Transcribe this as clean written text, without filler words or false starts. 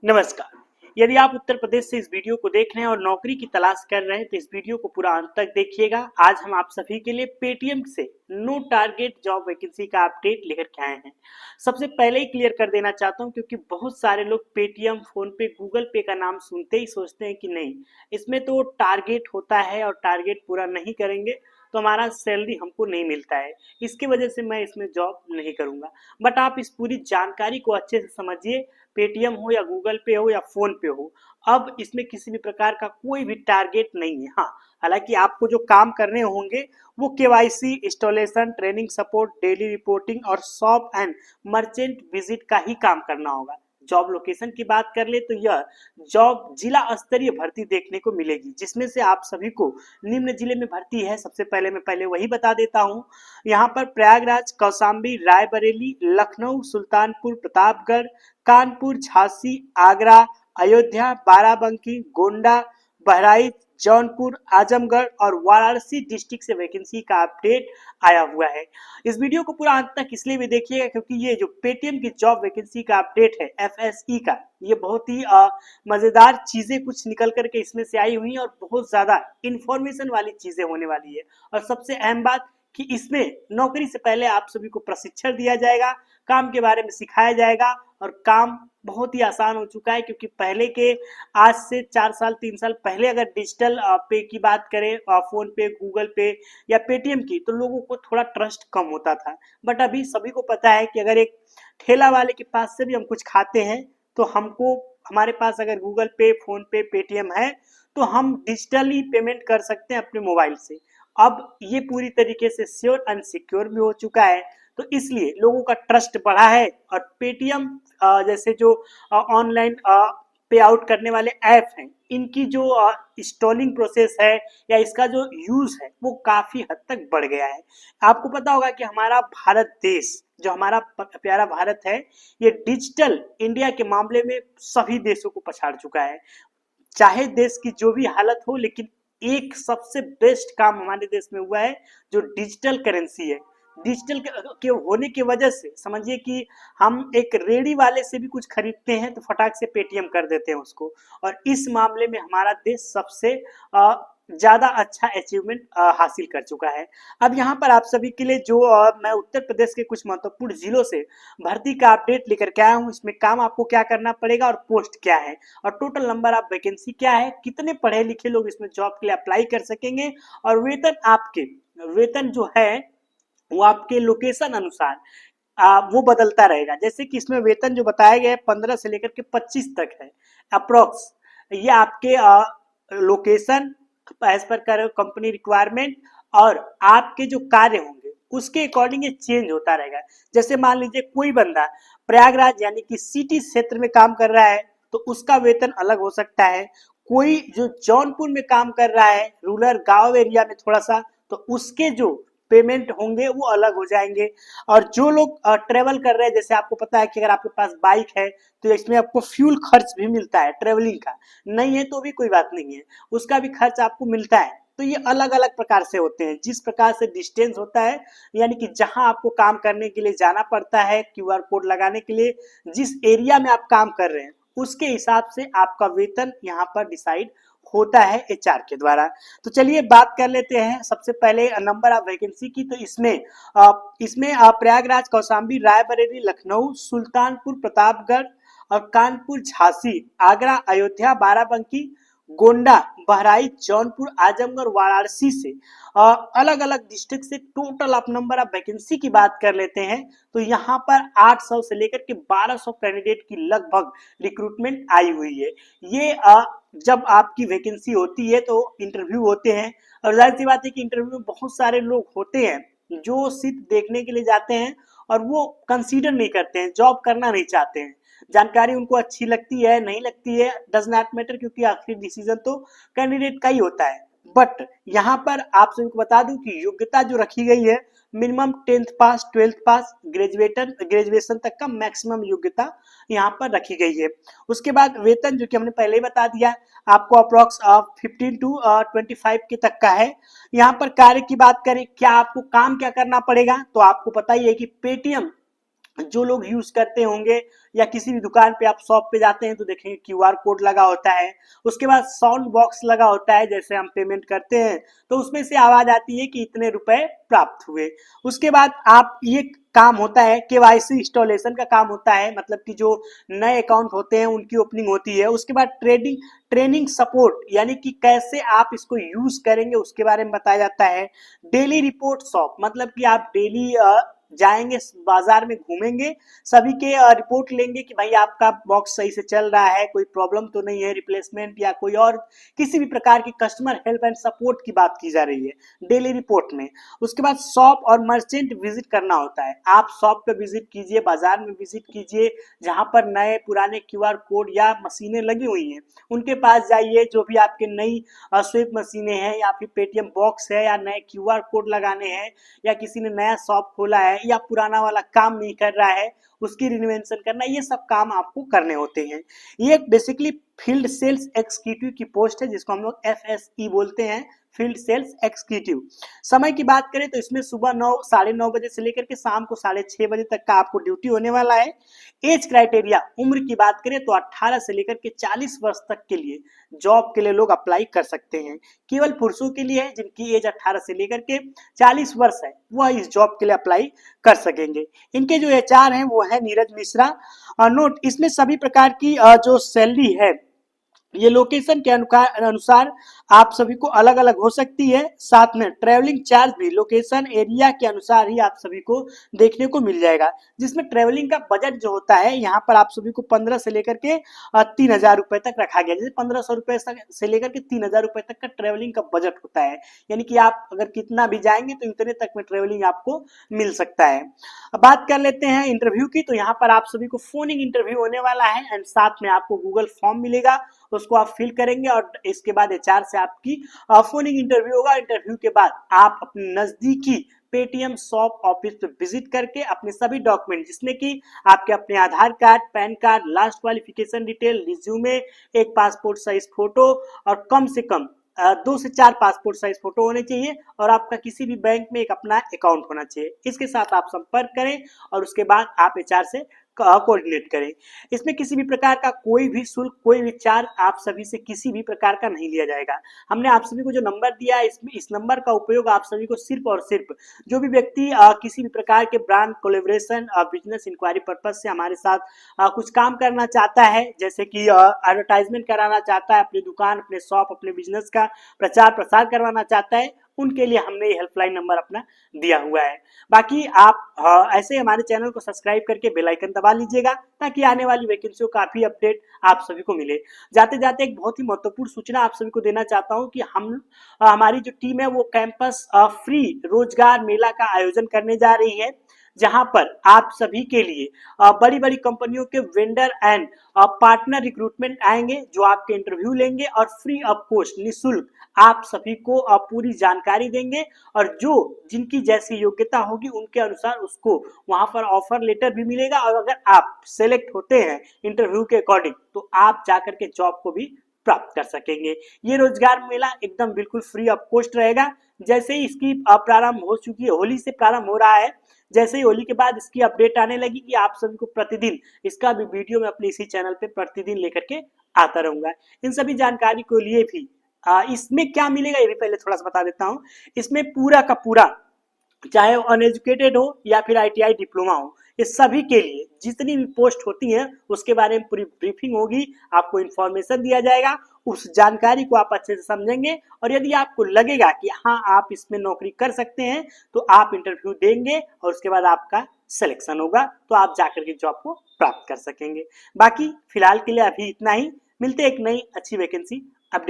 नमस्कार। यदि आप उत्तर प्रदेश से इस वीडियो को देख रहे हैं और नौकरी की तलाश कर रहे हैं तो इस वीडियो को पूरा अंत तक देखिएगा। आज हम आप सभी के लिए पेटीएम से नो टारगेट जॉब वैकेंसी का अपडेट लेकर के आए हैं। सबसे पहले ही क्लियर कर देना चाहता हूं क्योंकि बहुत सारे लोग पेटीएम, फोन पे, गूगल पे का नाम सुनते ही सोचते हैं कि नहीं, इसमें तो टारगेट होता है और टारगेट पूरा नहीं करेंगे तो हमारा सैलरी हमको नहीं मिलता है, इसकी वजह से मैं इसमें जॉब नहीं करूंगा। बट आप इस पूरी जानकारी को अच्छे से समझिए। पेटीएम हो या गूगल पे हो या फोन पे हो, अब इसमें किसी भी प्रकार का कोई भी टारगेट नहीं है। हाँ, हालांकि आपको जो काम करने होंगे वो KYC, installation, training support, daily reporting और शॉप एंड मर्चेंट विजिट का ही काम करना होगा। जॉब लोकेशन की बात कर ले तो यह जॉब जिला स्तरीय भर्ती देखने को मिलेगी, जिसमें से आप सभी को निम्न जिले में भर्ती है। सबसे पहले वही बता देता हूँ। यहाँ पर प्रयागराज, कौशाम्बी, रायबरेली, लखनऊ, सुल्तानपुर, प्रतापगढ़, कानपुर, झांसी, आगरा, अयोध्या, बाराबंकी, गोंडा, बहराइच, जौनपुर, आजमगढ़ और वाराणसी डिस्ट्रिक्ट से वैकेंसी का अपडेट आया हुआ है। इस वीडियो को पूरा अंत तक इसलिए भी देखिएगा क्योंकि ये जो पेटीएम की जॉब वैकेंसी का अपडेट है एफएसई का, ये बहुत ही मजेदार चीजें कुछ निकल करके इसमें से आई हुई है और बहुत ज्यादा इंफॉर्मेशन वाली चीजें होने वाली है। और सबसे अहम बात कि इसमें नौकरी से पहले आप सभी को प्रशिक्षण दिया जाएगा, काम के बारे में सिखाया जाएगा और काम बहुत ही आसान हो चुका है क्योंकि पहले के आज से 4 साल 3 साल पहले अगर डिजिटल पे की बात करें, फोन पे, गूगल पे या पेटीएम की, तो लोगों को थोड़ा ट्रस्ट कम होता था। बट अभी सभी को पता है कि अगर एक ठेला वाले के पास से भी हम कुछ खाते हैं तो हमको, हमारे पास अगर गूगल पे, फोन पे, पेटीएम है तो हम डिजिटली पेमेंट कर सकते हैं अपने मोबाइल से। अब ये पूरी तरीके से श्योर एंड सिक्योर भी हो चुका है, तो इसलिए लोगों का ट्रस्ट बढ़ा है। और पेटीएम जैसे जो ऑनलाइन पे आउट करने वाले ऐप हैं, इनकी जो इंस्टॉलिंग प्रोसेस है या इसका जो यूज है वो काफी हद तक बढ़ गया है। आपको पता होगा कि हमारा भारत देश, जो हमारा प्यारा भारत है, ये डिजिटल इंडिया के मामले में सभी देशों को पछाड़ चुका है। चाहे देश की जो भी हालत हो, लेकिन एक सबसे बेस्ट काम हमारे देश में हुआ है जो डिजिटल करेंसी है। डिजिटल के होने की वजह से समझिए कि हम एक रेडी वाले से भी कुछ खरीदते हैं तो फटाक से पेटीएम कर देते हैं उसको। और इस मामले में हमारा देश सबसे ज्यादा अच्छा अचीवमेंट हासिल कर चुका है। अब यहाँ पर आप सभी के लिए जो मैं उत्तर प्रदेश के कुछ महत्वपूर्ण जिलों से भर्ती का अपडेट लेकर के आया हूँ। इसमें काम आपको क्या करना पड़ेगा और पोस्ट क्या है और टोटल नंबर ऑफ वैकेंसी क्या है, कितने पढ़े लिखे लोग इसमें जॉब के लिए अप्लाई कर सकेंगे और वेतन जो है वो आपके लोकेशन अनुसार वो बदलता रहेगा। जैसे कि इसमें वेतन जो बताया गया है 15 से लेकर के 25 तक है अप्रोक्स। ये आपके लोकेशन एज पर कंपनी रिक्वायरमेंट और आपके जो कार्य होंगे उसके अकॉर्डिंग ये चेंज होता रहेगा। जैसे मान लीजिए कोई बंदा प्रयागराज यानी कि सिटी क्षेत्र में काम कर रहा है तो उसका वेतन अलग हो सकता है। कोई जो जौनपुर में काम कर रहा है रूरल गांव एरिया में थोड़ा सा, तो उसके जो पेमेंट होंगे वो अलग हो जाएंगे। और जो लोग ट्रेवल कर रहे हैं, जैसे आपको पता है कि अगर आपके पास बाइक है तो इसमें आपको फ्यूल खर्च भी मिलता है, ट्रेवलिंग का नहीं है तो भी कोई बात नहीं है, उसका भी खर्च आपको मिलता है। तो ये अलग अलग प्रकार से होते हैं। जिस प्रकार से डिस्टेंस होता है, यानी कि जहां आपको काम करने के लिए जाना पड़ता है क्यूआर कोड लगाने के लिए, जिस एरिया में आप काम कर रहे हैं उसके हिसाब से आपका वेतन यहाँ पर डिसाइड होता है एचआर के द्वारा। तो चलिए बात कर लेते हैं सबसे पहले नंबर ऑफ वैकेंसी की। तो इसमें प्रयागराज, कौशाम्बी, रायबरेली, लखनऊ, सुल्तानपुर, प्रतापगढ़ और कानपुर, झांसी, आगरा, अयोध्या, बाराबंकी, गोंडा, बहराइच, जौनपुर, आजमगढ़, वाराणसी से अलग अलग डिस्ट्रिक्ट से टोटल आप नंबर ऑफ वैकेंसी की बात कर लेते हैं तो यहाँ पर 800 से लेकर के 1200 कैंडिडेट की लगभग रिक्रूटमेंट आई हुई है। ये जब आपकी वैकेंसी होती है तो इंटरव्यू होते हैं और जाहिर सी बात है कि इंटरव्यू में बहुत सारे लोग होते हैं जो सिर्फ देखने के लिए जाते हैं और वो कंसीडर नहीं करते हैं, जॉब करना नहीं चाहते हैं। जानकारी उनको अच्छी लगती है नहीं लगती है डज नॉट मैटर, क्योंकि आखिरी डिसीजन तो कैंडिडेट का ही होता है। बट यहाँ पर आप सभी को बता दूं कि योग्यता जो रखी गई है मिनिमम 10th पास, 12th पास, ग्रेजुएशन तक का मैक्सिमम योग्यता यहाँ पर रखी गई है। उसके बाद वेतन जो कि हमने पहले ही बता दिया आपको अप्रोक्स 15 to 25 के तक का है। यहाँ पर कार्य की बात करें, क्या आपको काम क्या करना पड़ेगा, तो आपको पता ही है कि पेटीएम जो लोग यूज करते होंगे या किसी भी दुकान पे आप शॉप पे जाते हैं तो देखेंगे क्यूआर कोड लगा होता है। उसके बाद साउंड बॉक्स लगा होता है, जैसे हम पेमेंट करते हैं तो उसमें से आवाज आती है कि इतने रुपए प्राप्त हुए। उसके बाद आप ये काम होता है केवाईसी इंस्टॉलेशन का काम होता है, मतलब कि जो नए अकाउंट होते हैं उनकी ओपनिंग होती है। उसके बाद ट्रेनिंग सपोर्ट यानी कि कैसे आप इसको यूज करेंगे उसके बारे में बताया जाता है। डेली रिपोर्ट शॉप मतलब कि आप डेली जाएंगे बाजार में, घूमेंगे, सभी के रिपोर्ट लेंगे कि भाई आपका बॉक्स सही से चल रहा है, कोई प्रॉब्लम तो नहीं है, रिप्लेसमेंट या कोई और किसी भी प्रकार की कस्टमर हेल्प एंड सपोर्ट की बात की जा रही है डेली रिपोर्ट में। उसके बाद शॉप और मर्चेंट विजिट करना होता है। आप शॉप पे विजिट कीजिए, बाजार में विजिट कीजिए, जहां पर नए पुराने क्यूआर कोड या मशीनें लगी हुई हैं उनके पास जाइए। जो भी आपके नई स्वीप मशीनें हैं या फिर पेटीएम बॉक्स है या नए क्यूआर कोड लगाने हैं या किसी ने नया शॉप खोला है या पुराना वाला काम नहीं कर रहा है उसकी रिनोवेशन करना, ये सब काम आपको करने होते हैं। ये बेसिकली फील्ड सेल्स एग्जीक्यूटिव की पोस्ट है जिसको हम लोग FSE बोलते हैं, फील्ड सेल्स एग्जीक्यूटिव। समय की बात करें तो इसमें सुबह 9 साढ़े 9 बजे से लेकर के शाम को 6:30 बजे तक का आपको ड्यूटी होने वाला है। एज क्राइटेरिया उम्र की बात करें तो 18 से लेकर के 40 वर्ष तक के लिए जॉब के लिए लोग अप्लाई कर सकते हैं। केवल पुरुषों के लिए है जिनकी एज 18 से लेकर के 40 वर्ष है वह इस जॉब के लिए अप्लाई कर सकेंगे। इनके जो HR हैं वो है नीरज मिश्रा। नोट, इसमें सभी प्रकार की जो सैलरी है ये लोकेशन के अनुसार आप सभी को अलग अलग हो सकती है। साथ में ट्रेवलिंग चार्ज भी लोकेशन एरिया के अनुसार ही आप सभी को देखने को मिल जाएगा, जिसमें ट्रेवलिंग का बजट जो होता है यहाँ पर आप सभी को 15 से लेकर के 3,000 रुपए तक रखा गया। जैसे 1500 रुपए से लेकर के 3,000 रुपए तक का ट्रेवलिंग का बजट होता है, यानी कि आप अगर कितना भी जाएंगे तो इतने तक में ट्रेवलिंग आपको मिल सकता है। अब बात कर लेते हैं इंटरव्यू की, तो यहाँ पर आप सभी को फोनिंग इंटरव्यू होने वाला है एंड साथ में आपको गूगल फॉर्म मिलेगा, उसको आप फिल करेंगे और इसके बाद HR से आपकी फोनिंग इंटरव्यू होगा। इंटरव्यू के बाद आप अपने नजदीकी पेटीएम शॉप ऑफिस पे विजिट करके अपने सभी डॉक्यूमेंट जिसमें कि आपके अपने Aadhaar card, PAN card, last qualification detail, resume, एक पासपोर्ट साइज फोटो और कम से कम 2 से 4 पासपोर्ट साइज फोटो होने चाहिए और आपका किसी भी बैंक में एक अपना अकाउंट होना चाहिए। इसके साथ आप संपर्क करें और उसके बाद आप HR से कोऑर्डिनेट करें। इसमें किसी भी प्रकार का कोई भी शुल्क, कोई भी चार्ज आप सभी से किसी भी प्रकार का नहीं लिया जाएगा। हमने आप सभी को जो नंबर दिया है इसमें इस नंबर का उपयोग आप सभी को सिर्फ और सिर्फ जो भी व्यक्ति किसी भी प्रकार के brand collaboration business inquiry purpose से हमारे साथ कुछ काम करना चाहता है, जैसे कि एडवर्टाइजमेंट कराना चाहता है, अपनी दुकान, अपने शॉप, अपने बिजनेस का प्रचार प्रसार करवाना चाहता है, उनके लिए हमने ये हेल्पलाइन नंबर अपना दिया हुआ है। बाकी आप ऐसे हमारे चैनल को सब्सक्राइब करके बेल आइकन दबा लीजिएगा ताकि आने वाली वैकेंसियों का भी अपडेट आप सभी को मिले। जाते जाते एक बहुत ही महत्वपूर्ण सूचना आप सभी को देना चाहता हूं कि हमारी जो टीम है वो कैंपस फ्री रोजगार मेला का आयोजन करने जा रही है, जहां पर आप सभी के लिए बड़ी बड़ी कंपनियों के वेंडर एंड पार्टनर रिक्रूटमेंट आएंगे जो आपके इंटरव्यू लेंगे और फ्री ऑफ कॉस्ट निःशुल्क आप सभी को पूरी जानकारी देंगे और जो जिनकी जैसी योग्यता होगी उनके अनुसार उसको वहां पर ऑफर लेटर भी मिलेगा और अगर आप सेलेक्ट होते हैं इंटरव्यू के अकॉर्डिंग तो आप जाकर के जॉब को भी प्राप्त कर सकेंगे। ये रोजगार मेला एकदम बिल्कुल फ्री ऑफ कॉस्ट रहेगा। जैसे ही इसकी प्रारंभ हो चुकी है, होली से प्रारंभ हो रहा है, जैसे ही होली के बाद इसकी अपडेट आने लगी कि आप सभी को प्रतिदिन इसका भी वीडियो मैं अपने इसी चैनल पे प्रतिदिन लेकर के आता रहूंगा। इन सभी जानकारी को लिए भी इसमें क्या मिलेगा ये भी पहले थोड़ा सा बता देता हूँ। इसमें पूरा का पूरा चाहे वो अनएजुकेटेड हो या फिर ITI डिप्लोमा हो, ये सभी के लिए जितनी भी पोस्ट होती हैं उसके बारे में पूरी ब्रीफिंग होगी, आपको इन्फॉर्मेशन दिया जाएगा, उस जानकारी को आप अच्छे से समझेंगे और यदि आपको लगेगा कि हाँ आप इसमें नौकरी कर सकते हैं तो आप इंटरव्यू देंगे और उसके बाद आपका सिलेक्शन होगा तो आप जाकर के जॉब को प्राप्त कर सकेंगे। बाकी फिलहाल के लिए अभी इतना ही, मिलते एक नई अच्छी वैकेंसी अपडेट।